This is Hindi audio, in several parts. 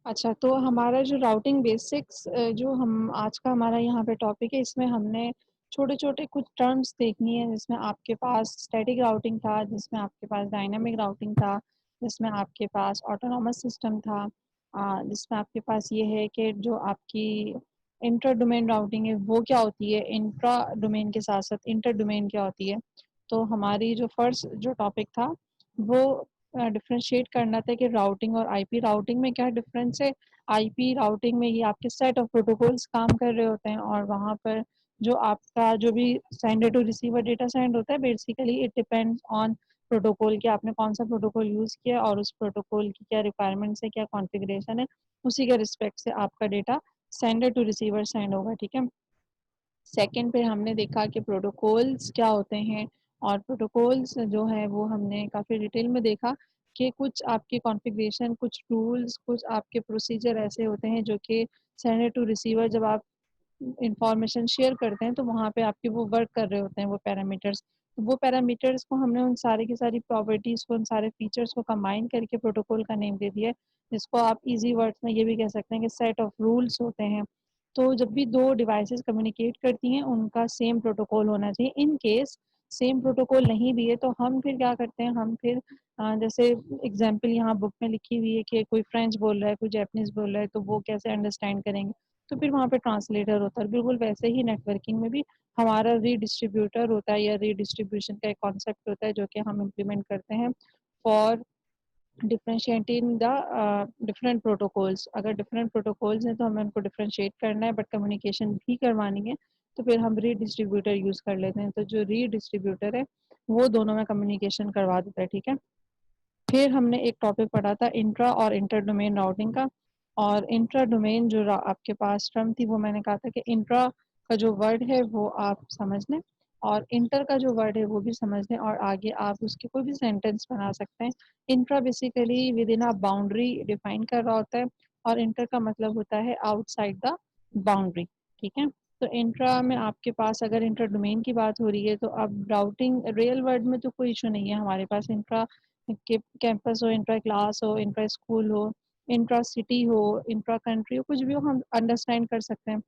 अच्छा, तो हमारा जो राउटिंग बेसिक्स जो हम आज का हमारा यहाँ पे टॉपिक है, इसमें हमने छोटे-छोटे कुछ टर्म्स देखनी है, जिसमें आपके पास स्टैटिक राउटिंग था, जिसमें आपके पास डायनामिक राउटिंग था, जिसमें आपके पास ऑटोनॉमस सिस्टम था, जिसमें आपके पास ये है कि जो आपकी इंटर डोमेन राउटिंग है, वो क्या होती है, इंट्रा डोमेन के साथ-साथ इंटर डोमेन क्या होती है। तो हमारी जो फर्स्ट जो टॉपिक था, वो डिफरेंशिएट करना था कि राउटिंग और आईपी राउटिंग में क्या डिफरेंस है। आईपी राउटिंग में ये आपके सेट ऑफ प्रोटोकॉल्स काम कर रहे होते हैं और वहाँ पर जो आपका जो भी sender to receiver data send होता है, basically it depends on protocol कि आपने कौन सा प्रोटोकॉल यूज़ किया और उस प्रोटोकॉल की क्या रिक्वायरमेंट्स है, क्या कॉन्फ़िगरेशन है, उसी के रिस्पेक्ट से आपका data sender to receiver send होगा, ठीक है। सेकंड पे हमने देखा कि प्रोटोकॉल्स क्या होते हैं और प्रोटोकॉल्स जो है वो हमने काफ़ी डिटेल में देखा कि कुछ आपके कॉन्फ़िगरेशन, कुछ रूल्स, कुछ आपके प्रोसीजर ऐसे होते हैं जो कि सेंडर टू रिसीवर जब आप इंफॉर्मेशन शेयर करते हैं तो वहाँ पे आपके वो वर्क कर रहे होते हैं वो पैरामीटर्स। तो वो पैरामीटर्स को हमने उन सारी की सारी प्रॉपर्टीज़ को, उन सारे फीचर्स को कंबाइन करके प्रोटोकॉल का नेम दे दिया है, जिसको आप ईज़ी वर्ड्स में ये भी कह सकते हैं कि सेट ऑफ रूल्स होते हैं। तो जब भी 2 डिवाइसेज़ कम्युनिकेट करती हैं, उनका सेम प्रोटोकॉल होना चाहिए। इन केस सेम प्रोटोकॉल नहीं भी है, तो हम फिर क्या करते हैं, हम फिर जैसे एग्ज़ाम्पल यहाँ बुक में लिखी हुई है कि कोई फ्रेंच बोल रहा है, कोई जैपनीज़ बोल रहा है, तो वो कैसे अंडरस्टैंड करेंगे? तो फिर वहाँ पे ट्रांसलेटर होता है। बिल्कुल वैसे ही नेटवर्किंग में भी हमारा रीडिस्ट्रीब्यूटर होता है या रीडिस्ट्रीब्यूशन का एक कॉन्सेप्ट होता है, जो कि हम इम्प्लीमेंट करते हैं for differentiating the different protocols. अगर डिफरेंट प्रोटोकॉल्स हैं तो हमें उनको डिफरेंशिएट करना है, बट कम्युनिकेशन भी करवानी है, तो फिर हम रीडिस्ट्रीब्यूटर यूज़ कर लेते हैं। तो जो रीडिस्ट्रीब्यूटर है वो दोनों में कम्युनिकेशन करवा देता है, ठीक है। फिर हमने एक टॉपिक पढ़ा था इंट्रा और इंटर डोमेन राउटिंग का। और इंट्रा डोमेन जो आपके पास टर्म थी वो मैंने कहा था कि इंट्रा का जो वर्ड है वो आप समझ लें और इंटर का जो वर्ड है वो भी समझ लें और आगे आप उसके कोई भी सेंटेंस बना सकते हैं। Intra basically with in a boundary define कर रहा होता है और इंटर का मतलब होता है आउटसाइड द बाउंड्री, ठीक है। तो इंट्रा में आपके पास अगर इंटर डोमेन की बात हो रही है तो अब राउटिंग रियल वर्ल्ड में तो कोई इशू नहीं है हमारे पास। इंट्रा कि कैंपस हो, इंट्रा क्लास हो, इंट्रा स्कूल हो, इंट्रा सिटी हो, इंट्रा कंट्री हो, कुछ भी हो हम अंडरस्टैंड कर सकते हैं।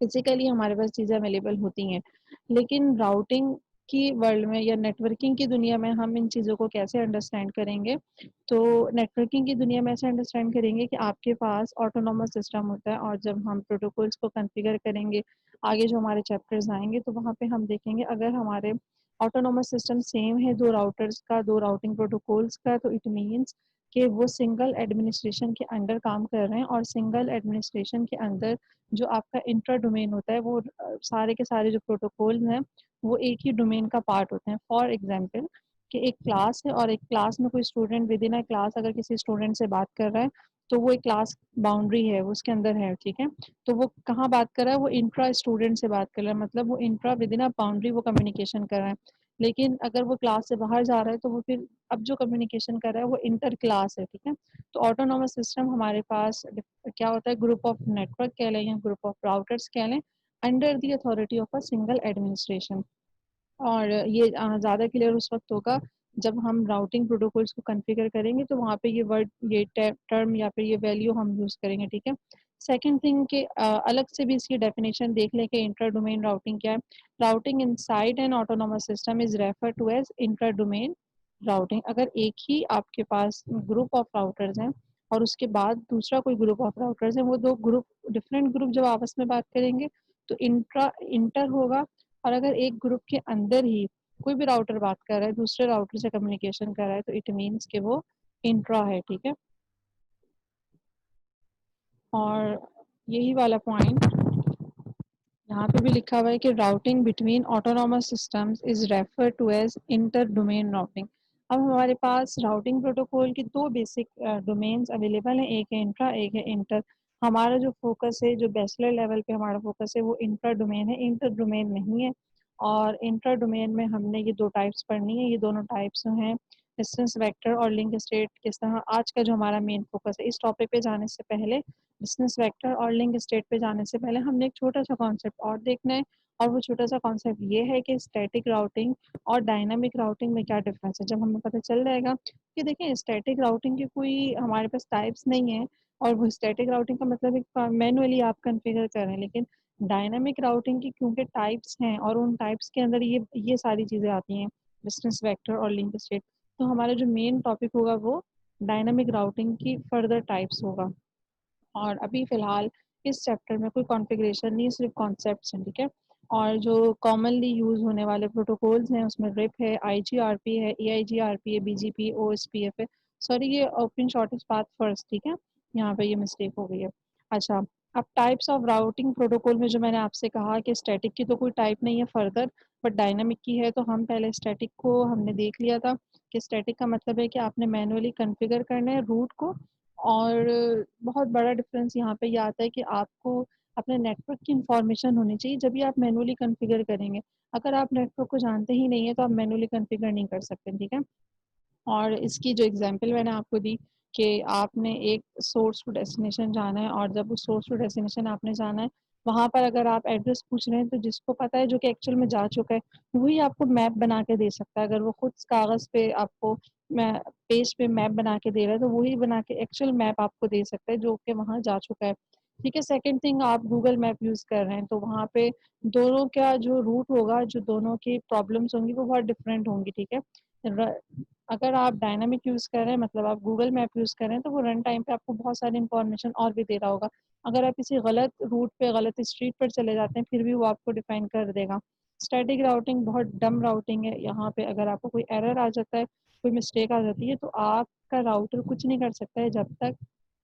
फिज़िकली हमारे पास चीज़ें अवेलेबल होती हैं। लेकिन राउटिंग की वर्ल्ड में या नेटवर्किंग की दुनिया में हम इन चीज़ों को कैसे अंडरस्टैंड करेंगे? तो नेटवर्किंग की दुनिया में ऐसे अंडरस्टैंड करेंगे कि आपके पास ऑटोनॉमस सिस्टम होता है और जब हम प्रोटोकॉल्स को कॉन्फ़िगर करेंगे, आगे जो हमारे चैप्टर्स आएँगे तो वहाँ पे हम देखेंगे अगर हमारे ऑटोनॉमस सिस्टम सेम है 2 राउटर्स का, 2 राउटिंग प्रोटोकॉल्स का, तो इट मीन्स कि वो सिंगल एडमिनिस्ट्रेशन के अंडर काम कर रहे हैं और सिंगल एडमिनिस्ट्रेशन के अंदर जो आपका इंट्रा डोमेन होता है वो सारे के सारे जो प्रोटोकॉल्स हैं वो एक ही डोमेन का पार्ट होते हैं। फॉर एग्जांपल कि एक क्लास है और एक क्लास में कोई student with in a class अगर किसी स्टूडेंट से बात कर रहा है तो वो एक क्लास बाउंड्री है, वो उसके अंदर है, ठीक है। तो वो कहाँ बात कर रहा है, वो इंट्रा स्टूडेंट से बात कर रहा है, मतलब वो intra with in a boundary वो कम्युनिकेशन कर रहा है। लेकिन अगर वो क्लास से बाहर जा रहा है तो वो फिर अब जो कम्युनिकेशन कर रहा है वो इंटर क्लास है, ठीक है। तो ऑटोनॉमस सिस्टम हमारे पास क्या होता है, ग्रुप ऑफ नेटवर्क कह लें या ग्रुप ऑफ राउटर्स कह लें, under the authority of a single administration. और ये ज़्यादा क्लियर उस वक्त होगा जब हम राउटिंग प्रोटोकॉल्स को कॉन्फ़िगर करेंगे तो वहाँ पे ये वर्ड, ये टर्म या फिर ये वैल्यू हम यूज़ करेंगे, ठीक है। सेकंड थिंग कि अलग से भी इसकी डेफिनेशन देख लें कि इंटर डोमेन राउटिंग क्या है। Routing inside an autonomous system is refer to as inter domain routing. अगर एक ही आपके पास ग्रुप ऑफ राउटर्स हैं और उसके बाद दूसरा कोई ग्रुप ऑफ राउटर्स हैं, वो 2 ग्रुप, डिफरेंट ग्रुप जब आपस में बात करेंगे तो इंटर होगा। और अगर एक ग्रुप के अंदर ही कोई भी राउटर बात कर रहा है, दूसरे राउटर से कम्युनिकेशन कर रहा है, तो इट मीन्स कि वो इंट्रा है, ठीक है। और यही वाला पॉइंट यहाँ पे भी लिखा हुआ है कि routing between autonomous systems is refer to as inter domain routing. अब हमारे पास राउटिंग प्रोटोकॉल की 2 बेसिक डोमेन्स अवेलेबल हैं, एक है इंट्रा, एक है इंटर। हमारा जो फोकस है, जो बैचलर लेवल पे हमारा फोकस है, वो इंटर डोमेन है, इंटर डोमेन नहीं है। और इंटर डोमेन में हमने ये 2 टाइप्स पढ़नी है। ये दोनों टाइप्स हैं डिस्टेंस वेक्टर और लिंक स्टेट किस तरह आज का जो हमारा मेन फोकस है। इस टॉपिक पे जाने से पहले, डिस्टेंस वेक्टर और लिंक स्टेट पे जाने से पहले हमने एक छोटा-सा कॉन्सेप्ट और देखना है, और वो छोटा-सा कॉन्सेप्ट ये है कि स्टैटिक राउटिंग और डायनामिक राउटिंग में क्या डिफरेंस है। जब हमें पता चल जाएगा कि देखिए स्टैटिक राउटिंग की कोई हमारे पास टाइप्स नहीं है, और वो स्टैटिक राउटिंग का मतलब है मैनुअली आप कॉन्फ़िगर कर रहे हैं, लेकिन डायनामिक राउटिंग की क्योंकि टाइप्स हैं और उन टाइप्स के अंदर ये सारी चीज़ें आती हैं, डिस्टेंस वेक्टर और लिंक स्टेट। तो हमारा जो मेन टॉपिक होगा वो डायनामिक राउटिंग की फर्दर टाइप्स होगा। और अभी फ़िलहाल इस चैप्टर में कोई कॉन्फ़िगरेशन नहीं, सिर्फ़ कॉन्सेप्ट्स हैं, ठीक है? और जो कॉमनली यूज़ होने वाले प्रोटोकॉल्स हैं उसमें रिप है, आईजीआरपी है, एआईजीआरपी है, बीजीपी, ओएसपीएफ है। सॉरी, ये ओपन शॉर्टेस्ट पाथ फर्स्ट, ठीक है? यहाँ पे ये मिस्टेक हो गई है। अच्छा, अब टाइप्स ऑफ राउटिंग प्रोटोकॉल में जो मैंने आपसे कहा कि स्टैटिक की तो कोई टाइप नहीं है फर्दर, बट डायनामिक की है। तो हम पहले स्टैटिक को हमने देख लिया था कि स्टैटिक का मतलब है कि आपने मैनुअली कॉन्फ़िगर करना है रूट को। और बहुत बड़ा डिफरेंस यहाँ पे ये आता है कि आपको अपने नेटवर्क की इंफॉर्मेशन होनी चाहिए जब भी आप मैनुअली कॉन्फ़िगर करेंगे। अगर आप नेटवर्क को जानते ही नहीं है तो आप मैनुअली कॉन्फ़िगर नहीं कर सकते, ठीक है? और इसकी जो एग्जांपल मैंने आपको दी कि आपने एक सोर्स टू डेस्टिनेशन जाना है, और जब उस सोर्स टू डेस्टिनेशन आपने जाना है, वहाँ पर अगर आप एड्रेस पूछ रहे हैं तो जिसको पता है जो कि एक्चुअल में जा चुका है, वही आपको मैप बना के दे सकता है। अगर वो खुद कागज़ पे आपको मै पेज पे मैप बना के दे रहा है तो वही बना के एक्चुअल मैप आपको दे सकता है जो कि वहाँ जा चुका है। ठीक है, सेकंड थिंग, आप गूगल मैप यूज़ कर रहे हैं तो वहाँ पे दोनों का जो रूट होगा, जो दोनों की प्रॉब्लम्स होंगी वो बहुत डिफरेंट होंगी, ठीक है? र अगर आप डायनामिक यूज़ कर रहे हैं, मतलब आप गूगल मैप यूज़ कर रहे हैं, तो वो रन टाइम पे आपको बहुत सारी इन्फॉर्मेशन और भी दे रहा होगा। अगर आप किसी गलत रूट पे, गलत स्ट्रीट पर चले जाते हैं, फिर भी वो आपको डिफाइन कर देगा। स्टैटिक राउटिंग बहुत डम राउटिंग है। यहाँ पे अगर आपको कोई एरर आ जाता है, कोई मिस्टेक आ जाती है, तो आपका राउटर कुछ नहीं कर सकता है जब तक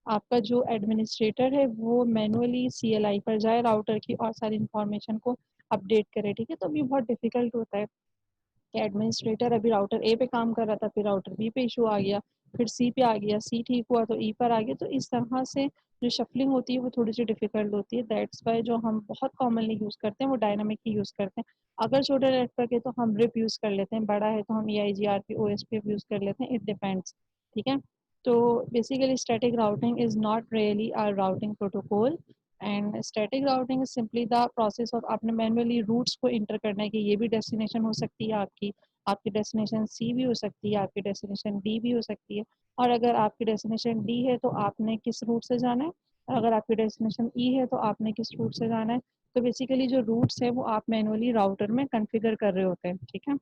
आपका जो एडमिनिस्ट्रेटर है वो मैनुअली सीएलआई पर जाए, राउटर की और सारी इन्फॉर्मेशन को अपडेट करे, ठीक है? तो अभी बहुत डिफ़िकल्ट होता है कि एडमिनिस्ट्रेटर अभी राउटर ए पे काम कर रहा था, फिर राउटर बी पे इशू आ गया, फिर सी पे आ गया, सी ठीक हुआ तो ई पर आ गया। तो इस तरह से जो शफलिंग होती है वो थोड़ी-सी डिफ़िकल्ट होती है। दैट्स व्हाई जो हम बहुत कॉमनली यूज़ करते हैं वो डायनामिक ही यूज़ करते हैं। अगर छोटा नेटवर्क है तो हम रिप यूज़ कर लेते हैं, बड़ा है तो हम ईआईजीआरपी, ओएसपीएफ यूज़ कर लेते हैं, इट डिपेंड्स, ठीक है? तो basically static routing is not really a routing protocol, and static routing is simply the process of आपने मैनुअली रूट्स को इंटर करना है कि ये भी डेस्टिनेशन हो सकती है आपकी, आपकी डेस्टिनेशन सी भी हो सकती है, आपकी डेस्टिनेशन डी भी हो सकती है। और अगर आपकी डेस्टिनेशन डी है तो आपने किस रूट से जाना है, और अगर आपकी डेस्टिनेशन ई है तो आपने किस रूट से जाना है। तो बेसिकली जो रूट्स है वो आप मैनुअली राउटर में कॉन्फ़िगर कर रहे होते हैं, ठीक है?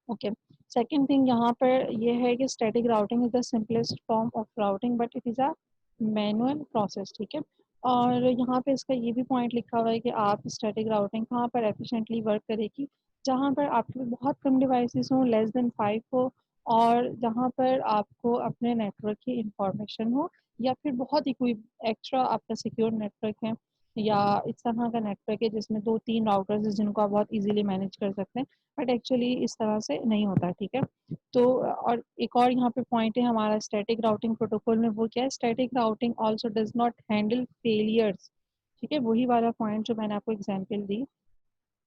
ओके। सेकंड थिंग यहाँ पर ये है कि static routing is the simplest form of routing, but it is a manual process, ठीक है? और यहाँ पे इसका ये भी पॉइंट लिखा हुआ है कि आप स्टैटिक राउटिंग कहाँ पर एफिशिएंटली वर्क करेगी, जहाँ पर आपके पास बहुत कम डिवाइसेस हों, लेस देन 5 हो, और जहाँ पर आपको अपने नेटवर्क की इंफॉर्मेशन हो, या फिर बहुत ही कोई एक्स्ट्रा आपका सिक्योर नेटवर्क है, या इस तरह का नेटवर्क है जिसमें 2-3 राउटर्स हैं जिनको आप बहुत ईज़िली मैनेज कर सकते हैं। बट एक्चुअली इस तरह से नहीं होता, ठीक है? तो और एक और यहाँ पे पॉइंट है हमारा स्टैटिक राउटिंग प्रोटोकॉल में, वो क्या है, static routing also does not handle failures, ठीक है? वही वाला पॉइंट जो मैंने आपको एग्जांपल दी,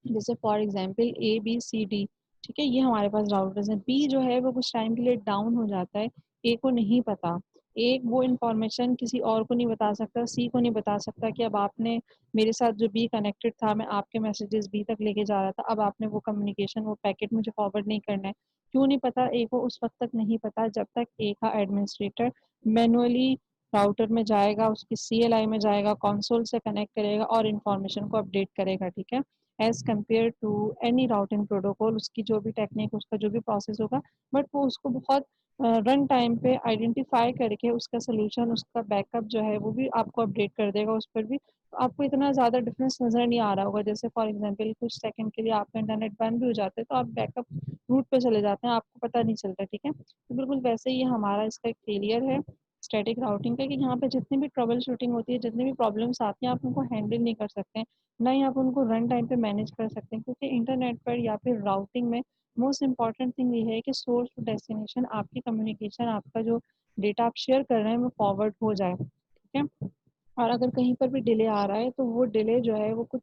जैसे for example A B C D, ठीक है? ये हमारे पास राउटर्स हैं। बी जो है वो कुछ टाइम के लिए डाउन हो जाता है, ए को नहीं पता, ए वो इन्फॉर्मेशन किसी और को नहीं बता सकता, सी को नहीं बता सकता कि अब आपने मेरे साथ जो बी कनेक्टेड था, मैं आपके मैसेजेस बी तक लेके जा रहा था, अब आपने वो कम्युनिकेशन, वो पैकेट मुझे फॉरवर्ड नहीं करना है। क्यों नहीं पता? ए को उस वक्त तक नहीं पता जब तक ए का एडमिनिस्ट्रेटर मैनुअली राउटर में जाएगा, उसकी सीएलआई में जाएगा, कंसोल से कनेक्ट करेगा और इन्फॉर्मेशन को अपडेट करेगा, ठीक है? As compare to any routing protocol, उसकी जो भी टेक्निक, उसका जो भी प्रोसेस होगा, बट वो उसको बहुत रन टाइम पे आइडेंटिफाई करके उसका सॉल्यूशन, उसका बैकअप जो है वो भी आपको अपडेट कर देगा उस पर भी। तो आपको इतना ज़्यादा डिफरेंस नज़र नहीं आ रहा होगा। जैसे फॉर एग्जांपल कुछ सेकंड के लिए आपका इंटरनेट बंद भी हो जाता है तो आप बैकअप रूट पे चले जाते हैं, आपको पता नहीं चलता, ठीक है? तो बिल्कुल वैसे ही हमारा इसका एक फेलियर है स्टैटिक राउटिंग का, कि यहाँ पे जितनी भी ट्रबल शूटिंग होती है, जितनी भी प्रॉब्लम्स आती हैं, आप उनको हैंडल नहीं कर सकते हैं, ना ही आप उनको रन टाइम पे मैनेज कर सकते हैं, क्योंकि इंटरनेट पर या फिर राउटिंग में मोस्ट इम्पॉर्टेंट थिंग ये है कि सोर्स टू डेस्टिनेशन, आपकी कम्युनिकेशन, आपका जो डेटा आप शेयर कर रहे हैं वो फॉरवर्ड हो जाए, ठीक है? और अगर कहीं पर भी डिले आ रहा है तो वो डिले जो है वो कुछ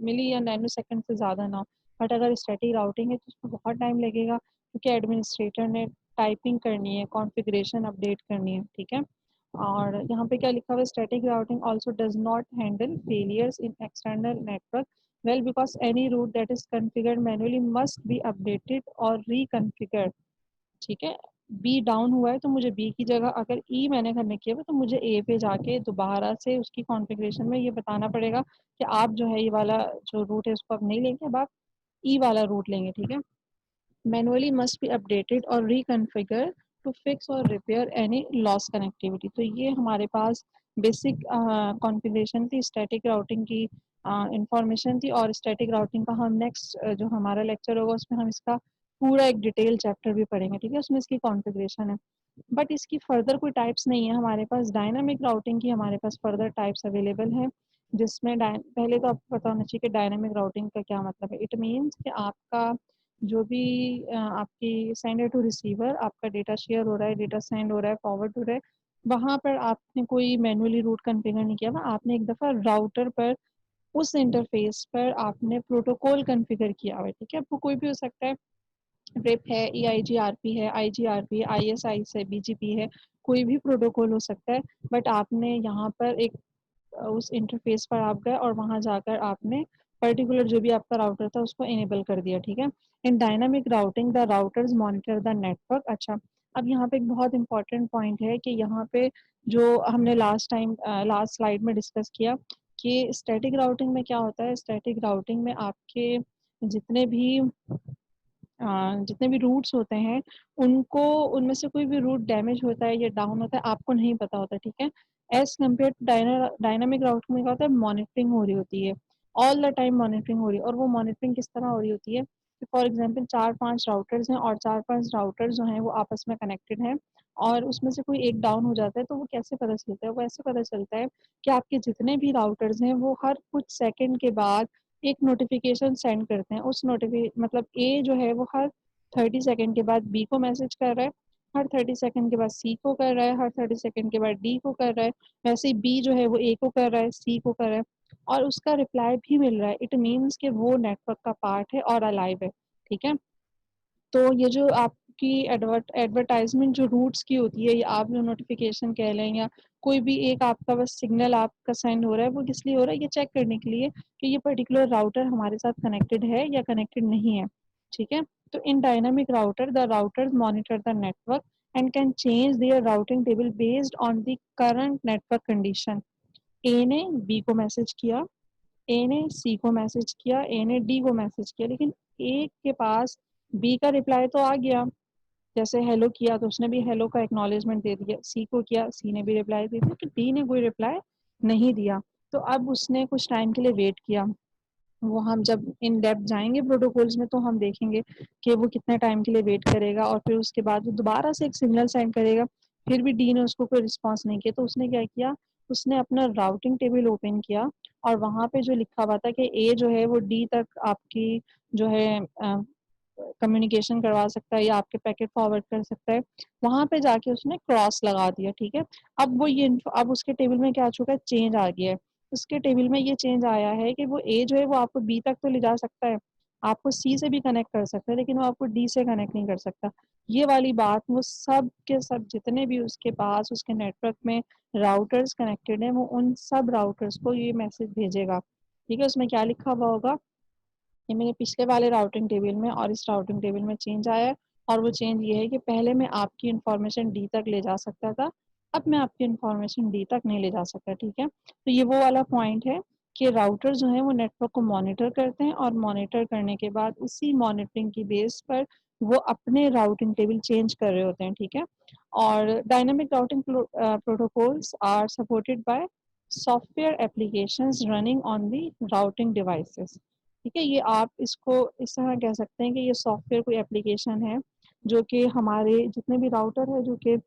मिली या नैनो सेकंड से ज़्यादा ना हो। बट अगर स्टैटिक राउटिंग है तो उसमें बहुत टाइम लगेगा, क्योंकि एडमिनिस्ट्रेटर ने टाइपिंग करनी है, कॉन्फ़िगरेशन अपडेट करनी है, ठीक है? और यहाँ पे क्या लिखा हुआ है, static routing also does not handle failures in external network well because any route that is configured manually must be updated और रीकॉन्फ़िगर्ड, ठीक है? बी डाउन हुआ है तो मुझे बी की जगह अगर ई मैंने कनेक्ट किया हुआ तो मुझे ए पे जाके दोबारा से उसकी कॉन्फ़िगरेशन में ये बताना पड़ेगा कि आप जो है ये वाला जो रूट है उसको अब नहीं लेंगे, अब आप ई वाला रूट लेंगे, ठीक है? मैनुअली मस्ट बी अपडेटेड और रिकॉन्फ़िगर टू फिक्स और रिपेयर एनी लॉस कनेक्टिविटी। तो ये हमारे पास बेसिक कॉन्फ़िगरेशन थी स्टैटिक राउटिंग की, इंफॉर्मेशन थी। और स्टैटिक राउटिंग का हम नेक्स्ट जो हमारा लेक्चर होगा उसमें हम इसका पूरा एक डिटेल चैप्टर भी पढ़ेंगे, ठीक है? उसमें इसकी कॉन्फ़िगरेशन है। बट इसकी फर्दर कोई टाइप्स नहीं है हमारे पास। डायनामिक राउटिंग की हमारे पास फर्दर टाइप्स अवेलेबल हैं, जिसमें पहले तो आपको पता होना चाहिए कि डायनामिक राउटिंग का क्या मतलब है। इट मीन्स कि आपका जो भी आपकी सेंडर टू रिसीवर आपका डेटा शेयर हो रहा है, डेटा सेंड हो रहा है, फॉरवर्ड हो रहा है, वहाँ पर आपने कोई मैनुअली रूट कॉन्फ़िगर नहीं किया हुआ, आपने एक दफ़ा राउटर पर उस इंटरफ़ेस पर आपने प्रोटोकॉल कॉन्फ़िगर किया हुआ है, ठीक है? वो कोई भी हो सकता है, रिप है, EIGRP है, IGRP है, ISIS है, BGP है, कोई भी प्रोटोकॉल हो सकता है। बट आपने यहाँ पर एक उस इंटरफ़ेस पर आप गए और वहाँ जाकर आपने पर्टिकुलर जो भी आपका राउटर था उसको इनेबल कर दिया, ठीक है? इन dynamic routing the routers monitor the network. अच्छा, अब यहाँ पे एक बहुत इम्पोर्टेंट पॉइंट है कि यहाँ पे जो हमने लास्ट स्लाइड में डिस्कस किया कि स्टैटिक राउटिंग में क्या होता है, स्टैटिक राउटिंग में आपके जितने भी जितने भी रूट्स होते हैं, उनको उनमें से कोई भी रूट डैमेज होता है या डाउन होता है, आपको नहीं पता होता, ठीक है? As compare to dynamic routing में क्या होता है, मॉनिटरिंग हो रही होती है, ऑल द टाइम मॉनिटरिंग हो रही है। और वो मॉनिटरिंग किस तरह हो रही होती है कि फॉर एग्ज़ाम्पल 4-5 राउटर्स हैं और 4-5 राउटर्स जो हैं वो आपस में कनेक्टेड हैं और उसमें से कोई एक डाउन हो जाता है, तो वो कैसे पता चलता है? वो ऐसे पता चलता है कि आपके जितने भी राउटर्स हैं, वो हर कुछ सेकंड के बाद एक नोटिफ़िकेशन सेंड करते हैं। उस नोटिफ़ि मतलब ए जो है वो हर 30 सेकंड के बाद बी को मैसेज कर रहा है, हर 30 सेकंड के बाद सी को कर रहा है, हर 30 सेकंड के बाद डी को कर रहा है। वैसे ही बी जो है वो ए को कर रहा है, सी को कर रहा है और उसका रिप्लाई भी मिल रहा है। इट मीन्स कि वो नेटवर्क का पार्ट है और अलाइव है, ठीक है? तो ये जो आपकी एडवर्टाइज़मेंट जो रूट्स की होती है या आप जो नोटिफ़िकेशन कह लें या कोई भी एक आपका बस सिग्नल आपका सेंड हो रहा है, वो किस लिए हो रहा है? ये चेक करने के लिए कि ये पर्टिकुलर राउटर हमारे साथ कनेक्टेड है या कनेक्टेड नहीं है, ठीक है? तो in dynamic router the routers monitor the network and can change their routing table based on the current network condition. A ने बी को मैसेज किया, ए ने सी को मैसेज किया, ए ने डी को मैसेज किया, लेकिन ए के पास बी का रिप्लाई तो आ गया, जैसे हेलो किया तो उसने भी हेलो का एक्नॉलेजमेंट दे दिया, सी को किया, सी ने भी रिप्लाई दे दिया, कि डी ने कोई रिप्लाई नहीं दिया। तो अब उसने कुछ टाइम के लिए वेट किया। वो हम जब इन डेप्थ जाएँगे प्रोटोकॉल्स में तो हम देखेंगे कि वो कितने टाइम के लिए वेट करेगा और फिर उसके बाद वो दोबारा से एक सिग्नल सेंड करेगा। फिर भी डी ने उसको कोई रिस्पॉन्स नहीं किया, तो उसने क्या किया, उसने अपना राउटिंग टेबल ओपन किया और वहाँ पे जो लिखा हुआ था कि ए जो है वो डी तक आपकी जो है कम्युनिकेशन करवा सकता है या आपके पैकेट फॉरवर्ड कर सकता है, वहाँ पे जाके उसने क्रॉस लगा दिया, ठीक है? अब वो ये अब उसके टेबल में क्या आ चुका है, चेंज आ गया है। उसके टेबल में ये चेंज आया है कि वो ए जो है वो आपको बी तक तो ले जा सकता है, आपको सी से भी कनेक्ट कर सकता है, लेकिन वो आपको डी से कनेक्ट नहीं कर सकता। ये वाली बात वो सब के सब जितने भी उसके पास उसके नेटवर्क में राउटर्स कनेक्टेड हैं, वो उन सब राउटर्स को ये मैसेज भेजेगा, ठीक है? उसमें क्या लिखा हुआ होगा, ये मेरे पिछले वाले राउटिंग टेबल में और इस राउटिंग टेबल में चेंज आया है और वो चेंज ये है कि पहले मैं आपकी इन्फॉर्मेशन डी तक ले जा सकता था, अब मैं आपकी इन्फॉर्मेशन डी तक नहीं ले जा सकता, ठीक है? तो ये वो वाला पॉइंट है कि राउटर जो है वो नेटवर्क को मॉनिटर करते हैं और मॉनिटर करने के बाद उसी मॉनिटरिंग की बेस पर वो अपने राउटिंग टेबल चेंज कर रहे होते हैं, ठीक है? और dynamic routing protocols are supported by software applications running on the routing devices, ठीक है? ये आप इसको इस तरह कह सकते हैं कि ये सॉफ्टवेयर कोई एप्लीकेशन है जो कि हमारे जितने भी राउटर है जो कि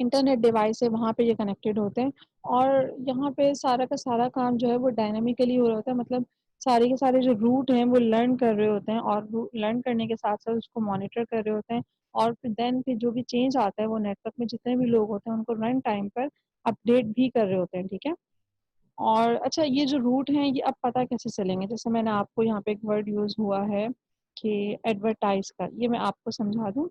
इंटरनेट डिवाइस है वहाँ पे ये कनेक्टेड होते हैं और यहाँ पे सारा का सारा काम जो है वो डायनामिकली हो रहा होता है, मतलब सारे के सारे जो रूट हैं वो लर्न कर रहे होते हैं और लर्न करने के साथ साथ उसको मॉनिटर कर रहे होते हैं और फिर जो भी चेंज आता है वो नेटवर्क में जितने भी लोग होते हैं उनको रन टाइम पर अपडेट भी कर रहे होते हैं, ठीक है? और अच्छा, ये जो रूट हैं ये अब पता कैसे चलेंगे? जैसे मैंने आपको यहाँ पे एक वर्ड यूज़ हुआ है कि एडवर्टाइज़ का, ये मैं आपको समझा दूँ।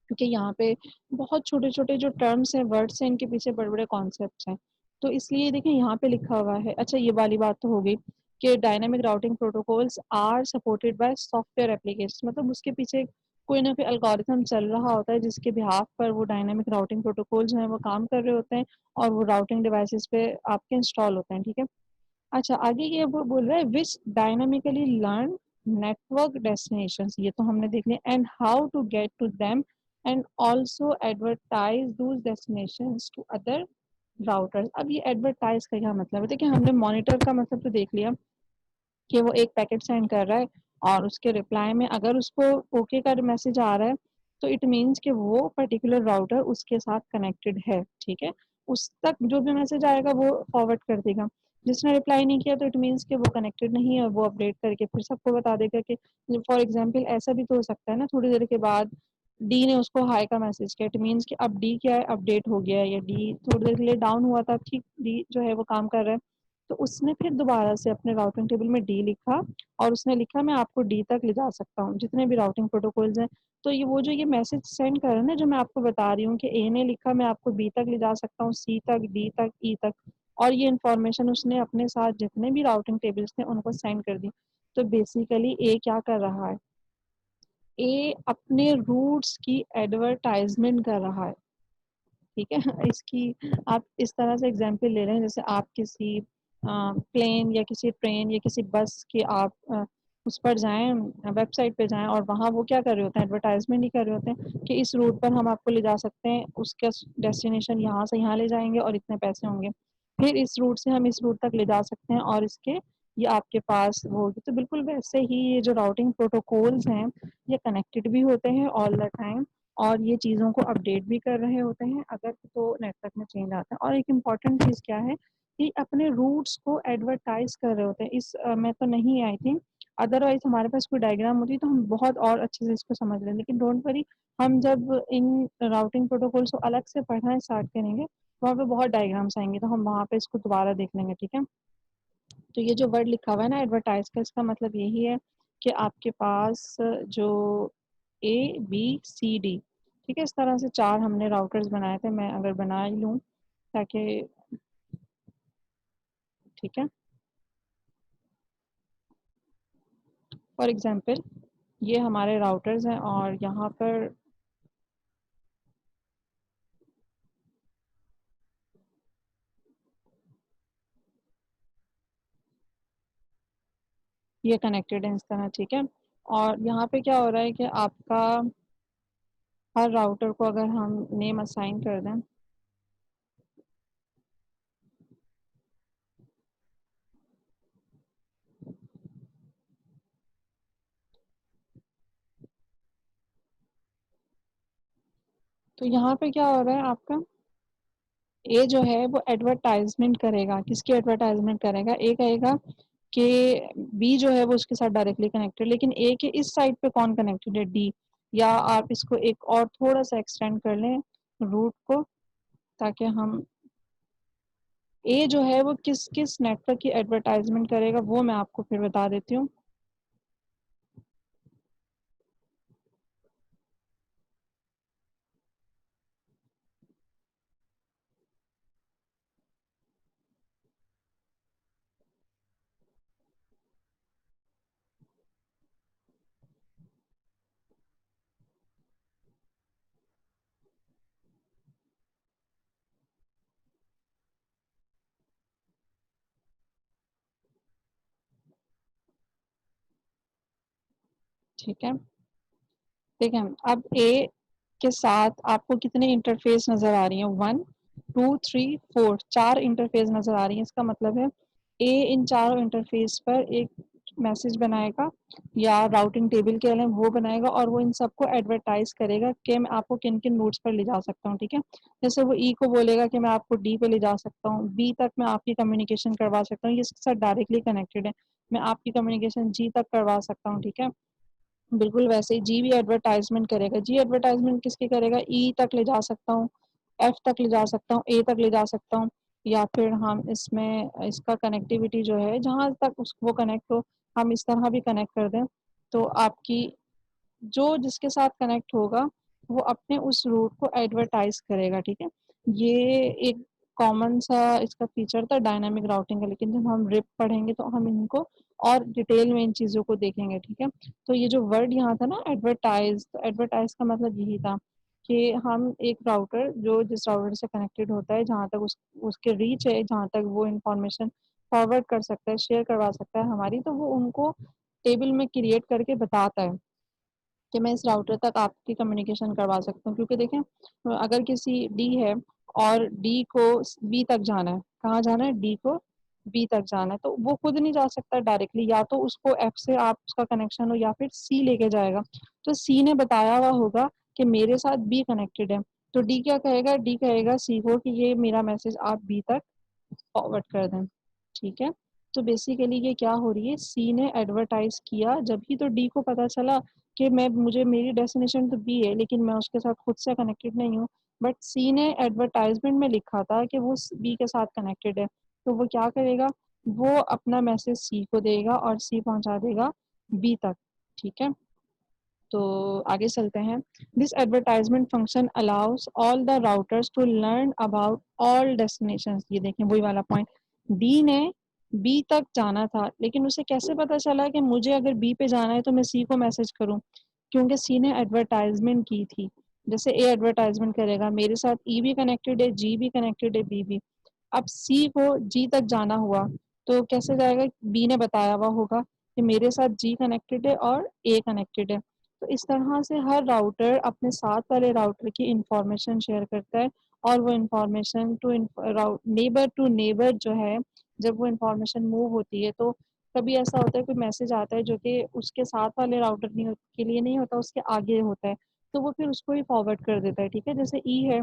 क्योंकि यहाँ पे बहुत छोटे-छोटे जो टर्म्स हैं, वर्ड्स हैं, इनके पीछे बड़े-बड़े कॉन्सेप्ट्स हैं। तो इसलिए देखिए यहाँ पे लिखा हुआ है, अच्छा ये वाली बात तो हो गई कि dynamic routing protocols are supported by software applications, मतलब उसके पीछे कोई ना कोई एल्गोरिथम चल रहा होता है जिसके बिहाफ पर वो डायनामिक राउटिंग प्रोटोकॉल जो हैं वो काम कर रहे होते हैं और वो राउटिंग डिवाइसेस पे आपके इंस्टॉल होते हैं, ठीक है? अच्छा, आगे ये वो बोल रहा है which dynamically learn network destinations, ये तो हमने देख लिया, and how to get to them and also advertise those destinations to other routers. अब ये एडवर्टाइज का क्या मतलब है? देखिए हमने मॉनिटर का मतलब तो देख लिया कि वो एक पैकेट सेंड कर रहा है और उसके रिप्लाई में अगर उसको ओके का मैसेज आ रहा है तो इट मीन्स कि वो पर्टिकुलर राउटर उसके साथ कनेक्टेड है, ठीक है? उस तक जो भी मैसेज आएगा वो फॉरवर्ड कर देगा। जिसने रिप्लाई नहीं किया तो इट मीन्स कि वो कनेक्टेड नहीं है और वो अपडेट करके फिर सबको बता देगा कि फॉर एग्जांपल ऐसा भी तो हो सकता है ना, थोड़ी देर के बाद डी ने उसको हाई का मैसेज किया, इट मीन्स कि अब डी क्या है, अपडेट हो गया है, या डी थोड़ी देर के लिए डाउन हुआ था, ठीक डी जो है वो काम कर रहा है। तो उसने फिर दोबारा से अपने राउटिंग टेबल में डी लिखा और उसने लिखा मैं आपको डी तक ले जा सकता हूँ, जितने भी राउटिंग प्रोटोकॉल्स हैं। तो ये वो जो ये मैसेज सेंड कर रहा है ना, जो मैं आपको बता रही हूँ कि ए ने लिखा मैं आपको बी तक ले जा सकता हूँ, सी तक, डी तक, ई तक, और ये इन्फॉर्मेशन उसने अपने साथ जितने भी राउटिंग टेबल्स थे उनको सेंड कर दी। तो बेसिकली ए क्या कर रहा है? ए अपने रूट्स की एडवर्टाइजमेंट कर रहा है, ठीक है? इसकी आप इस तरह से एग्जांपल ले रहे हैं जैसे आप किसी प्लेन या किसी ट्रेन या किसी बस के आप उस पर जाएँ, वेबसाइट पे जाएँ और वहाँ वो क्या कर रहे होते हैं, एडवर्टाइजमेंट ही कर रहे होते हैं कि इस रूट पर हम आपको ले जा सकते हैं, उसका डेस्टिनेशन यहाँ से यहाँ ले जाएँगे और इतने पैसे होंगे। फिर इस रूट से हम इस रूट तक ले जा सकते हैं और इसके ये आपके पास वो होगी। तो बिल्कुल वैसे ही ये जो राउटिंग प्रोटोकॉल्स हैं, ये कनेक्टेड भी होते हैं ऑल द टाइम और ये चीज़ों को अपडेट भी कर रहे होते हैं अगर तो नेटवर्क में चेंज आता है। और एक इम्पॉर्टेंट चीज़ क्या है कि अपने रूट्स को एडवर्टाइज कर रहे होते हैं। इस में तो नहीं आई थिंक, अदरवाइज हमारे पास कोई डायग्राम होती तो हम बहुत और अच्छे से इसको समझ लें, लेकिन डोंट वरी, हम जब इन राउटिंग प्रोटोकॉल्स को अलग से पढ़ना स्टार्ट करेंगे वहाँ पे बहुत डायग्राम्स आएंगे तो हम वहाँ पे इसको दोबारा देख लेंगे, ठीक है? तो ये जो वर्ड लिखा हुआ है ना एडवर्टाइज का, इसका मतलब यही है कि आपके पास जो ए बी सी डी, ठीक है, इस तरह से 4 हमने राउटर्स बनाए थे, मैं अगर बना ही लूँ ताकि, ठीक है, फॉर एग्जांपल ये हमारे राउटर्स हैं और यहाँ पर ये कनेक्टेड है इस तरह, ठीक है? और यहाँ पे क्या हो रहा है कि आपका हर राउटर को अगर हम नेम असाइन कर दें तो यहाँ पे क्या हो रहा है आपका, ए जो है वो एडवर्टाइजमेंट करेगा, किसकी एडवर्टाइजमेंट करेगा? ए कहेगा कि बी जो है वो उसके साथ डायरेक्टली कनेक्टेड, लेकिन ए के इस साइड पे कौन कनेक्टेड है? डी। या आप इसको एक और थोड़ा सा एक्सटेंड कर लें रूट को, ताकि हम ए जो है वो किस किस नेटवर्क की एडवर्टाइजमेंट करेगा वो मैं आपको फिर बता देती हूँ। ठीक है, ठीक है, अब ए के साथ आपको कितने इंटरफेस नजर आ रही हैं? 1 2 3 4, 4 इंटरफेस नजर आ रही हैं। इसका मतलब है ए इन चारों इंटरफेस पर एक मैसेज बनाएगा या राउटिंग टेबल के लिए वो बनाएगा और वो इन सबको एडवर्टाइज करेगा कि मैं आपको किन किन रूट्स पर ले जा सकता हूँ, ठीक है? जैसे वो ई को बोलेगा कि मैं आपको डी पे ले जा सकता हूँ, बी तक मैं आपकी कम्युनिकेशन करवा सकता हूँ, ये इसके साथ डायरेक्टली कनेक्टेड है, मैं आपकी कम्युनिकेशन जी तक करवा सकता हूँ, ठीक है? बिल्कुल वैसे ही जी भी एडवर्टाइजमेंट करेगा। जी एडवर्टाइजमेंट किसकी करेगा? ई तक ले जा सकता हूँ, एफ तक ले जा सकता हूँ, ए तक ले जा सकता हूँ, या फिर हम इसमें इसका कनेक्टिविटी जो है जहाँ तक उस वो कनेक्ट हो हम इस तरह भी कनेक्ट कर दें। तो आपकी जो जिसके साथ कनेक्ट होगा वो अपने उस रूट को एडवर्टाइज करेगा, ठीक है। ये एक कॉमन सा इसका फीचर था डायनामिक राउटिंग का, लेकिन जब हम रिप पढ़ेंगे तो हम इनको और डिटेल में इन चीज़ों को देखेंगे, ठीक है। तो ये जो वर्ड यहाँ था ना एडवर्टाइज, तो एडवर्टाइज का मतलब यही था कि हम एक राउटर जो जिस राउटर से कनेक्टेड होता है, जहाँ तक उसके रीच है, जहाँ तक वो इंफॉर्मेशन फॉरवर्ड कर सकता है, शेयर करवा सकता है हमारी, तो वो उनको टेबल में क्रिएट करके बताता है कि मैं इस राउटर तक आपकी कम्युनिकेशन करवा सकता हूँ। क्योंकि देखें, अगर किसी डी है और डी को बी तक जाना है, कहाँ जाना है, डी को बी तक जाना है, तो वो खुद नहीं जा सकता डायरेक्टली, या तो उसको एफ से आप उसका कनेक्शन हो या फिर सी लेके जाएगा। तो सी ने बताया हुआ होगा कि मेरे साथ बी कनेक्टेड है, तो डी क्या कहेगा, डी कहेगा सी को कि ये मेरा मैसेज आप बी तक फॉरवर्ड कर दें, ठीक है। तो बेसिकली ये क्या हो रही है, सी ने एडवर्टाइज किया, जब ही तो डी को पता चला कि मैं मुझे मेरी डेस्टिनेशन तो बी है, लेकिन मैं उसके साथ खुद से कनेक्टेड नहीं हूँ, बट सी ने एडवर्टाइजमेंट में लिखा था कि वो बी के साथ कनेक्टेड है, तो वो क्या करेगा, वो अपना मैसेज सी को देगा और सी पहुंचा देगा बी तक, ठीक है। तो आगे चलते हैं। This advertisement function allows all the routers to learn about all destinations. ये देखें वही वाला पॉइंट, डी ने बी तक जाना था, लेकिन उसे कैसे पता चला कि मुझे अगर बी पे जाना है तो मैं सी को मैसेज करूं, क्योंकि सी ने एडवर्टाइजमेंट की थी। जैसे ए एडवर्टाइजमेंट करेगा मेरे साथ ई भी कनेक्टेड है, जी भी कनेक्टेड है, बी भी। अब सी को जी तक जाना हुआ तो कैसे जाएगा, बी ने बताया हुआ होगा कि मेरे साथ जी कनेक्टेड है और ए कनेक्टेड है। तो इस तरह से हर राउटर अपने साथ वाले राउटर की इंफॉर्मेशन शेयर करता है, और वो इंफॉर्मेशन नेबर टू नेबर जो है, जब वो इंफॉर्मेशन मूव होती है तो कभी ऐसा होता है कोई मैसेज आता है जो कि उसके साथ वाले राउटर नहीं के लिए नहीं होता, उसके आगे होता है, तो वो फिर उसको ही फॉरवर्ड कर देता है, ठीक है। जैसे ई है,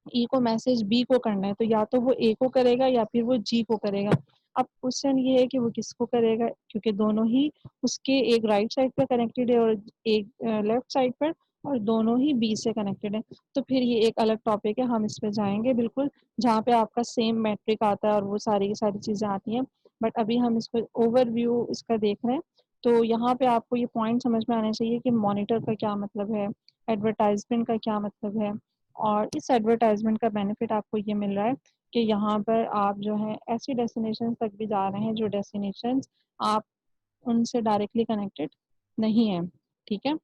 ई को मैसेज बी को करना है, तो या तो वो ए को करेगा या फिर वो जी को करेगा। अब क्वेश्चन ये है कि वो किसको करेगा, क्योंकि दोनों ही उसके एक राइट साइड पर कनेक्टेड है और एक लेफ्ट साइड पर, और दोनों ही बी से कनेक्टेड है। तो फिर ये एक अलग टॉपिक है, हम इस पे जाएंगे बिल्कुल, जहाँ पे आपका सेम मैट्रिक आता है और वो सारी की सारी चीज़ें आती हैं। बट अभी हम इसको ओवरव्यू इसका देख रहे हैं। तो यहाँ पे आपको ये पॉइंट समझ में आने चाहिए कि मॉनिटर का क्या मतलब है, एडवर्टाइजमेंट का क्या मतलब है, और इस एडवर्टाइजमेंट का बेनिफिट आपको ये मिल रहा है कि यहाँ पर आप जो है ऐसी डेस्टिनेशन तक भी जा रहे हैं जो डेस्टिनेशन आप उनसे डायरेक्टली कनेक्टेड नहीं है, ठीक है।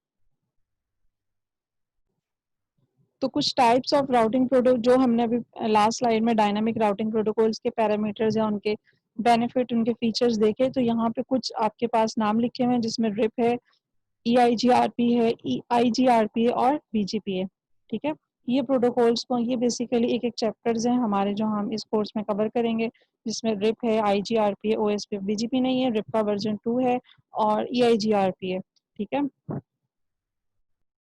तो कुछ टाइप्स ऑफ राउटिंग प्रोटोकॉल जो हमने अभी लास्ट स्लाइड में डायनामिक राउटिंग प्रोटोकॉल्स के पैरामीटर्स या उनके बेनिफिट, उनके फीचर्स देखे, तो यहाँ पे कुछ आपके पास नाम लिखे हुए हैं, जिसमें रिप है, EIGRP है, IGRP है और BGP है, ठीक है। ये प्रोटोकॉल्स को, ये बेसिकली एक एक चैप्टर्स हैं हमारे जो हम इस कोर्स में कवर करेंगे, जिसमें रिप है, IGRP है, OSP, BGP नहीं है, रिप का वर्जन 2 है और EIGRP है, ठीक है।